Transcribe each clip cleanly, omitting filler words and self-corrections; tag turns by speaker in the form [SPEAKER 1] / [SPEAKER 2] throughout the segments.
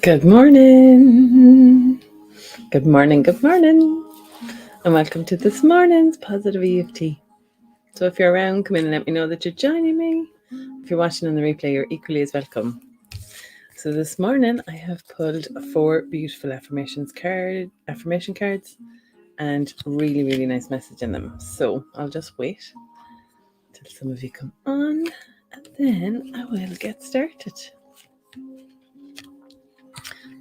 [SPEAKER 1] Good morning. Good morning. Good morning. And welcome to this morning's Positive EFT. So if you're around, come in and let me know that you're joining me. If you're watching on the replay, you're equally as welcome. So this morning I have pulled 4 beautiful affirmation cards and really, really nice message in them. So I'll just wait till some of you come on and then I will get started.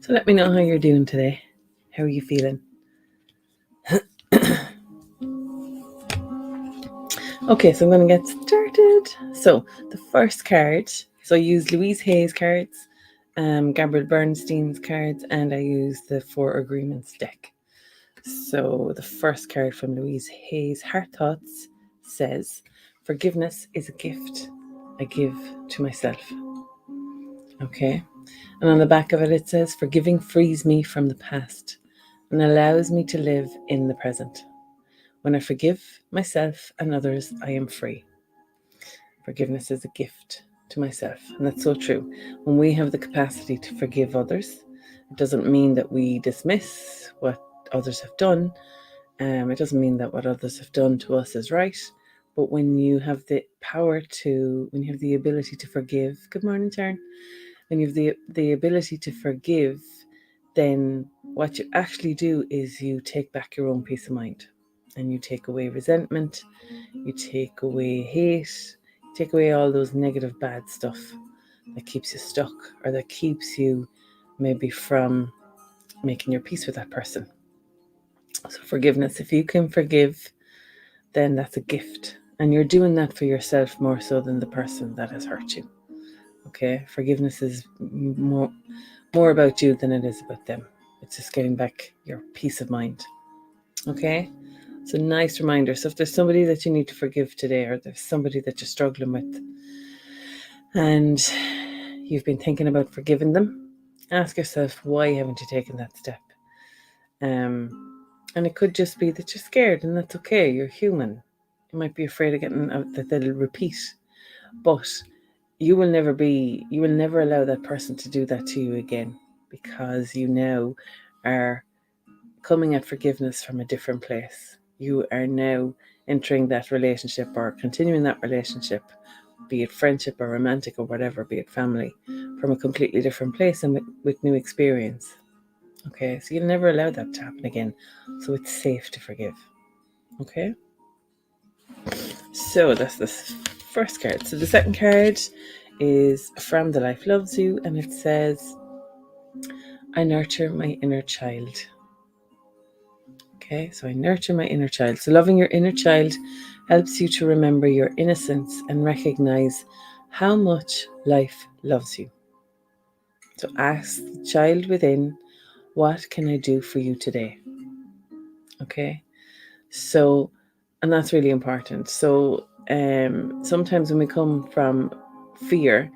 [SPEAKER 1] So let me know how you're doing today. How are you feeling? Okay, so I'm going to get started. So the first card, so I use Louise Hay's cards, Gabrielle Bernstein's cards, and I use the 4 Agreements deck. So the first card from Louise Hay's Heart Thoughts says, forgiveness is a gift I give to myself. Okay, and on the back of it says, forgiving frees me from the past and allows me to live in the present. When I forgive myself and others, I am free. Forgiveness is a gift to myself. And that's so true. When we have the capacity to forgive others, it doesn't mean that we dismiss what others have done. It doesn't mean that what others have done to us is right. But when you have the when you have the ability to forgive, good morning, Sharon. When you have the ability to forgive, then what you actually do is you take back your own peace of mind. And you take away resentment, you take away hate, take away all those negative, bad stuff that keeps you stuck or that keeps you maybe from making your peace with that person. So forgiveness, if you can forgive, then that's a gift. And you're doing that for yourself more so than the person that has hurt you. Okay, forgiveness is more about you than it is about them. It's just getting back your peace of mind. Okay, it's a nice reminder. So if there's somebody that you need to forgive today, or there's somebody that you're struggling with and you've been thinking about forgiving them, ask yourself, why haven't you taken that step? And it could just be that you're scared, and that's okay. You're human. You might be afraid of getting out that they'll repeat, but you will never allow that person to do that to you again, because you now are coming at forgiveness from a different place. You are now entering that relationship or continuing that relationship, be it friendship or romantic or whatever, be it family, from a completely different place and with new experience. Okay, so you'll never allow that to happen again. So it's safe to forgive. Okay, so that's the first card. So the second card is from The Life Loves You, and it says, I nurture my inner child. Okay, so I nurture my inner child. So loving your inner child helps you to remember your innocence and recognize how much life loves you. So ask the child within, what can I do for you today? Okay, so, and that's really important. So sometimes when we come from fear,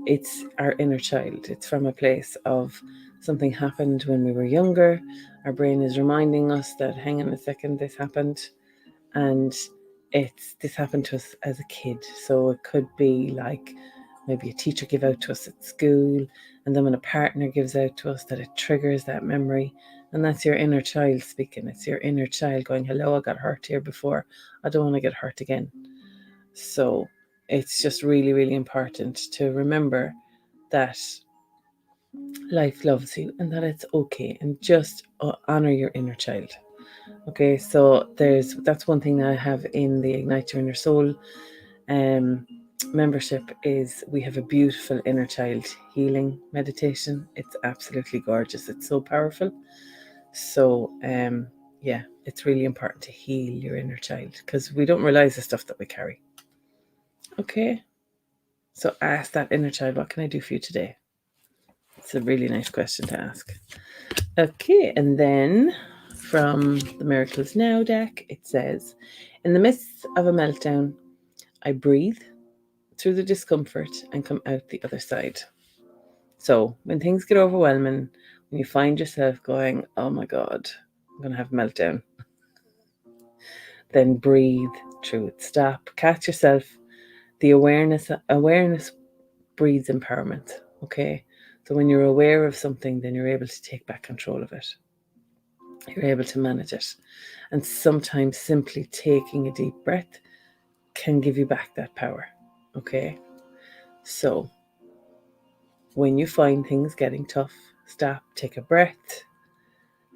[SPEAKER 1] it's our inner child. It's from a place of something happened when we were younger. Our brain is reminding us that, hang on a second, this happened. And this happened to us as a kid. So it could be like maybe a teacher gave out to us at school, and then when a partner gives out to us, that it triggers that memory. And that's your inner child speaking. It's your inner child going, hello, I got hurt here before. I don't want to get hurt again. So it's just really, really important to remember that life loves you and that it's okay, and just honor your inner child. Okay, so that's one thing that I have in the Ignite Your Inner Soul membership, is we have a beautiful inner child healing meditation. It's absolutely gorgeous. It's so powerful. So yeah, it's really important to heal your inner child, because we don't realize the stuff that we carry. Okay, so ask that inner child, what can I do for you today? It's a really nice question to ask. Okay, and then from the Miracles Now deck, it says, in the midst of a meltdown, I breathe through the discomfort and come out the other side. So when things get overwhelming, when you find yourself going, oh my God, I'm going to have a meltdown, then breathe through it. Stop, catch yourself. The awareness breeds empowerment. Okay, So when you're aware of something, then you're able to take back control of it. You're able to manage it. And sometimes simply taking a deep breath can give you back that power. Okay? So when you find things getting tough, stop, take a breath,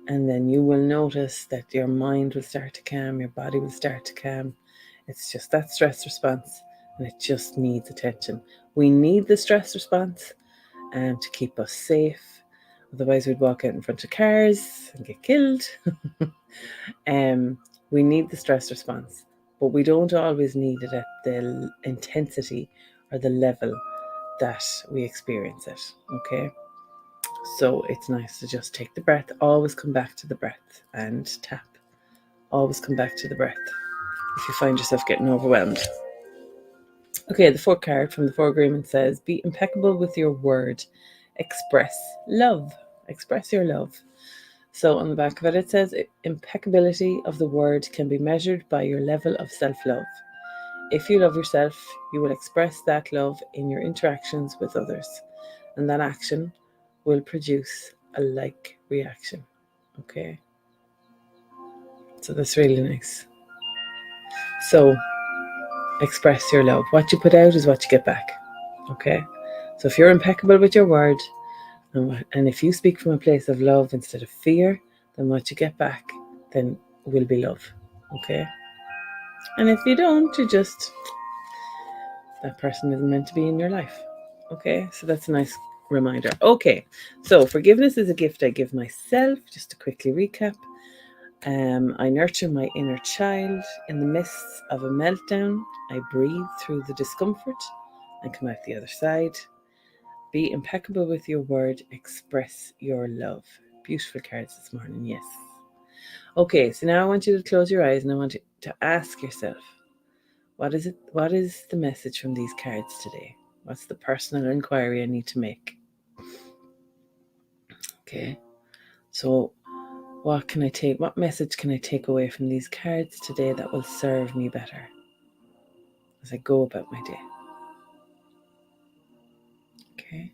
[SPEAKER 1] and then you will notice that your mind will start to calm, your body will start to calm. It's just that stress response, and it just needs attention. We need the stress response to keep us safe. Otherwise, we'd walk out in front of cars and get killed. We need the stress response, but we don't always need it at the intensity or the level that we experience it. Okay? So it's nice to just take the breath, always come back to the breath and tap. Always come back to the breath if you find yourself getting overwhelmed. Okay, the fourth card from the Four Agreements says, be impeccable with your word. Express love. Express your love. So on the back of it, it says, impeccability of the word can be measured by your level of self-love. If you love yourself, you will express that love in your interactions with others. And that action will produce a like reaction. Okay? So that's really nice. So express your love. What you put out is what you get back. Okay? So if you're impeccable with your word, and if you speak from a place of love instead of fear, then what you get back then will be love. Okay? And if you don't, that person isn't meant to be in your life. Okay? So that's a nice reminder. Okay, so forgiveness is a gift I give myself. Just to quickly recap, I nurture my inner child. In the midst of a meltdown, I breathe through the discomfort and come out the other side. Be impeccable with your word. Express your love. Beautiful cards this morning, yes. Okay, so now I want you to close your eyes and I want you to ask yourself, what is the message from these cards today? What's the personal inquiry I need to make? Okay, so what message can I take away from these cards today that will serve me better as I go about my day? Okay.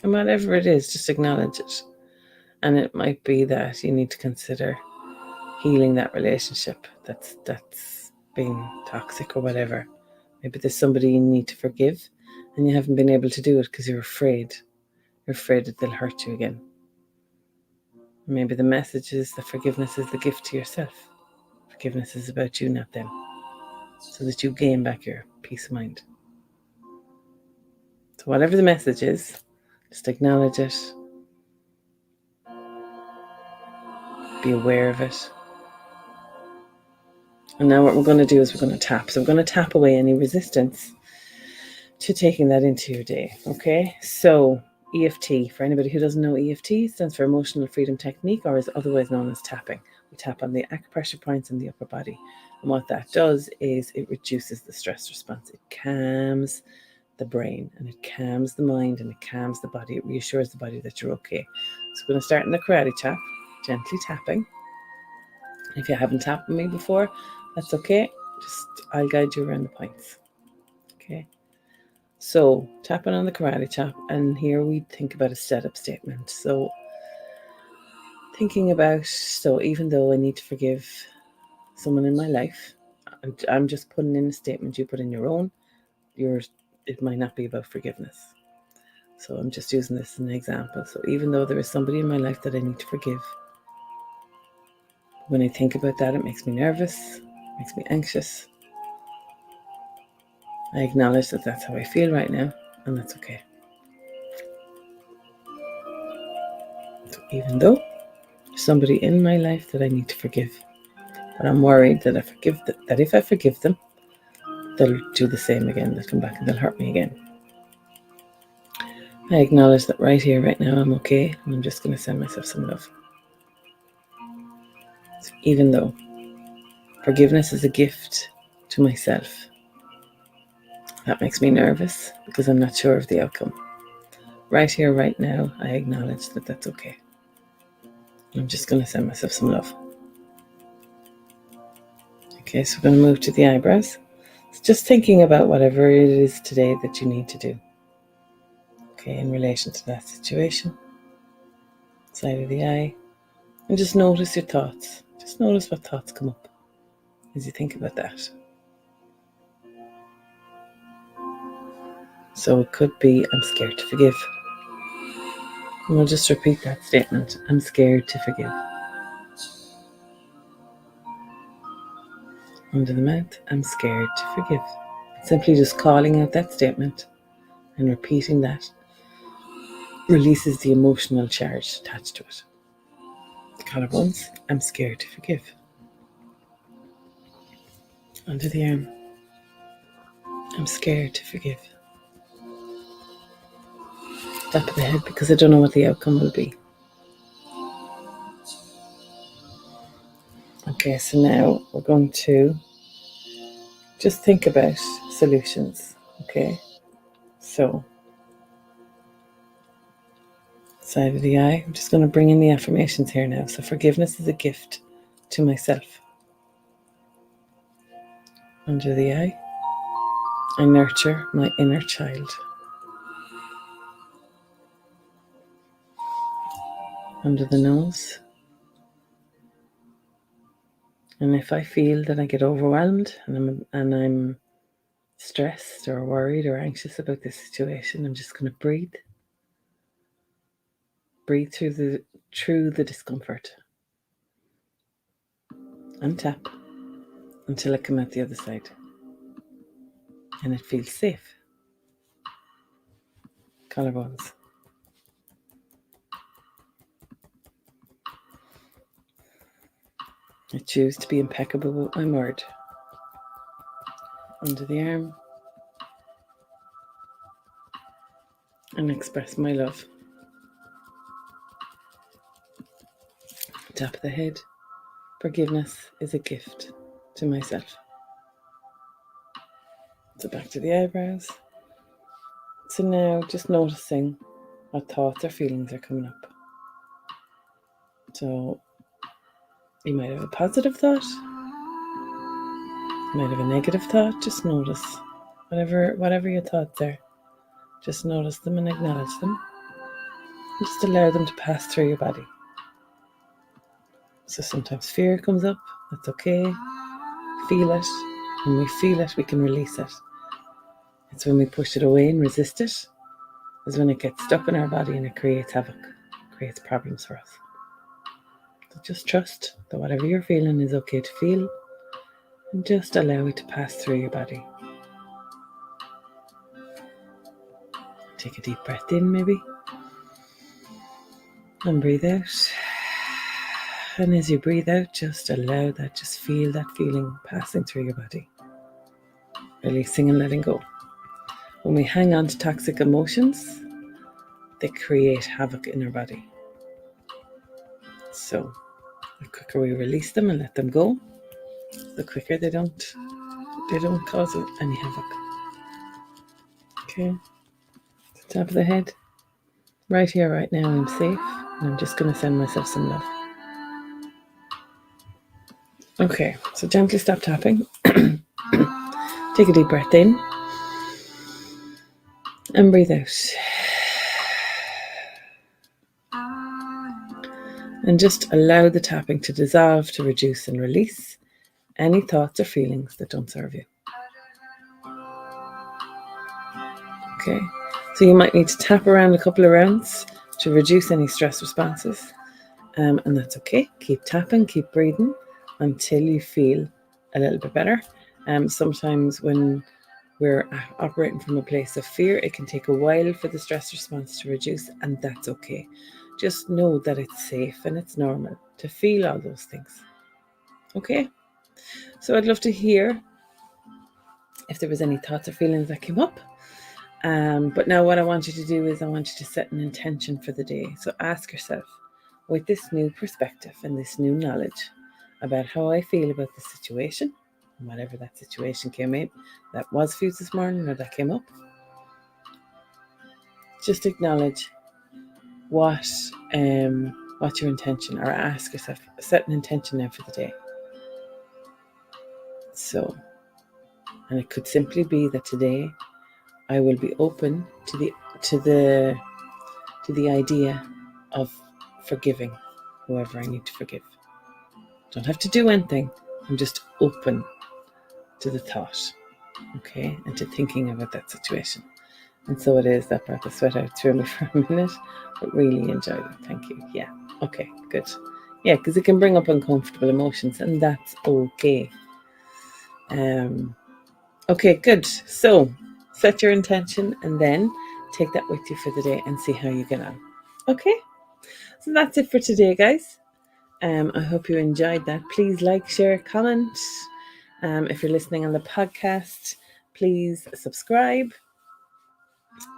[SPEAKER 1] And whatever it is, just acknowledge it. And it might be that you need to consider healing that relationship that's been toxic or whatever. Maybe there's somebody you need to forgive and you haven't been able to do it because you're afraid. You're afraid that they'll hurt you again. Maybe the message is that forgiveness is the gift to yourself. Forgiveness is about you, not them. So that you gain back your peace of mind. So whatever the message is, just acknowledge it. Be aware of it. And now what we're going to do is we're going to tap. So we're going to tap away any resistance to taking that into your day. Okay? So EFT, for anybody who doesn't know, EFT stands for Emotional Freedom Technique, or is otherwise known as tapping. We tap on the acupressure points in the upper body. And what that does is it reduces the stress response. It calms the brain and it calms the mind and it calms the body. It reassures the body that you're okay. So we're going to start in the karate chop, gently tapping. If you haven't tapped with me before, that's okay. I'll guide you around the points. Okay. So tapping on the karate chop, and here we think about a setup statement. So even though I need to forgive someone in my life, I'm just putting in a statement. You put in your own. It might not be about forgiveness. So I'm just using this as an example. So even though there is somebody in my life that I need to forgive, when I think about that, it makes me nervous, makes me anxious. I acknowledge that that's how I feel right now, and that's okay. So even though there's somebody in my life that I need to forgive, but I'm worried that if I forgive them, they'll do the same again. They'll come back and they'll hurt me again. I acknowledge that right here, right now, I'm okay, and I'm just going to send myself some love. So even though forgiveness is a gift to myself, that makes me nervous because I'm not sure of the outcome. Right here, right now, I acknowledge that that's okay. I'm just going to send myself some love. Okay, so we're going to move to the eyebrows. It's just thinking about whatever it is today that you need to do. Okay, in relation to that situation, side of the eye, and just notice your thoughts. Just notice what thoughts come up as you think about that. So it could be, I'm scared to forgive. And we'll just repeat that statement. I'm scared to forgive. Under the mouth, I'm scared to forgive. Simply just calling out that statement and repeating that releases the emotional charge attached to it. Collarbones, I'm scared to forgive. Under the arm, I'm scared to forgive. Top of the head, because I don't know what the outcome will be. Okay, so now we're going to just think about solutions. Okay, so side of the eye, I'm just going to bring in the affirmations here now. So forgiveness is a gift to myself. Under the eye, I nurture my inner child. Under the nose, and if I feel that I get overwhelmed and I'm stressed or worried or anxious about this situation, I'm just going to breathe through the discomfort and tap until I come out the other side and it feels safe. Collarbones. I choose to be impeccable with my word. Under the arm, and express my love. Top of the head, forgiveness is a gift to myself. So back to the eyebrows. So now just noticing what thoughts or feelings are coming up. So you might have a positive thought, you might have a negative thought. Just notice whatever your thoughts are. Just notice them and acknowledge them. And just allow them to pass through your body. So sometimes fear comes up. That's okay. Feel it. When we feel it, we can release it. It's when we push it away and resist it, is when it gets stuck in our body and it creates havoc, creates problems for us. So just trust that whatever you're feeling is okay to feel, and just allow it to pass through your body. Take a deep breath in, maybe, and breathe out. And as you breathe out, just allow that, just feel that feeling passing through your body, releasing and letting go. When we hang on to toxic emotions, they create havoc in our body. So the quicker we release them and let them go, the quicker they don't cause any havoc. Okay, the top of the head. Right here, right now, I'm safe, and I'm just going to send myself some love. Okay, so gently stop tapping. Take a deep breath in and breathe out. And just allow the tapping to dissolve, to reduce and release any thoughts or feelings that don't serve you. Okay, so you might need to tap around a couple of rounds to reduce any stress responses. And that's okay. Keep tapping, keep breathing until you feel a little bit better. Sometimes when we're operating from a place of fear, it can take a while for the stress response to reduce, and that's okay. Just know that it's safe and it's normal to feel all those things. Okay? So I'd love to hear if there was any thoughts or feelings that came up. But now what I want you to do is I want you to set an intention for the day. So ask yourself, with this new perspective and this new knowledge about how I feel about the situation, whatever that situation came in, that was for you this morning or that came up, just acknowledge what's your intention, or ask yourself, set an intention now for the day. And it could simply be that today I will be open to to the idea of forgiving whoever I need to forgive. Don't have to do anything. I'm just open to the thought, okay, and to thinking about that situation. And so it is. That brought the sweat out through me for a minute, but really enjoyed it. Thank you. Yeah. Okay, good. Yeah, because it can bring up uncomfortable emotions, and that's okay. Okay, good. So set your intention and then take that with you for the day and see how you get on. Okay, so that's it for today, guys. I hope you enjoyed that. Please like, share, comment. If you're listening on the podcast, please subscribe.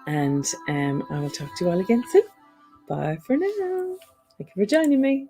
[SPEAKER 1] And I will talk to you all again soon. Bye for now. Thank you for joining me.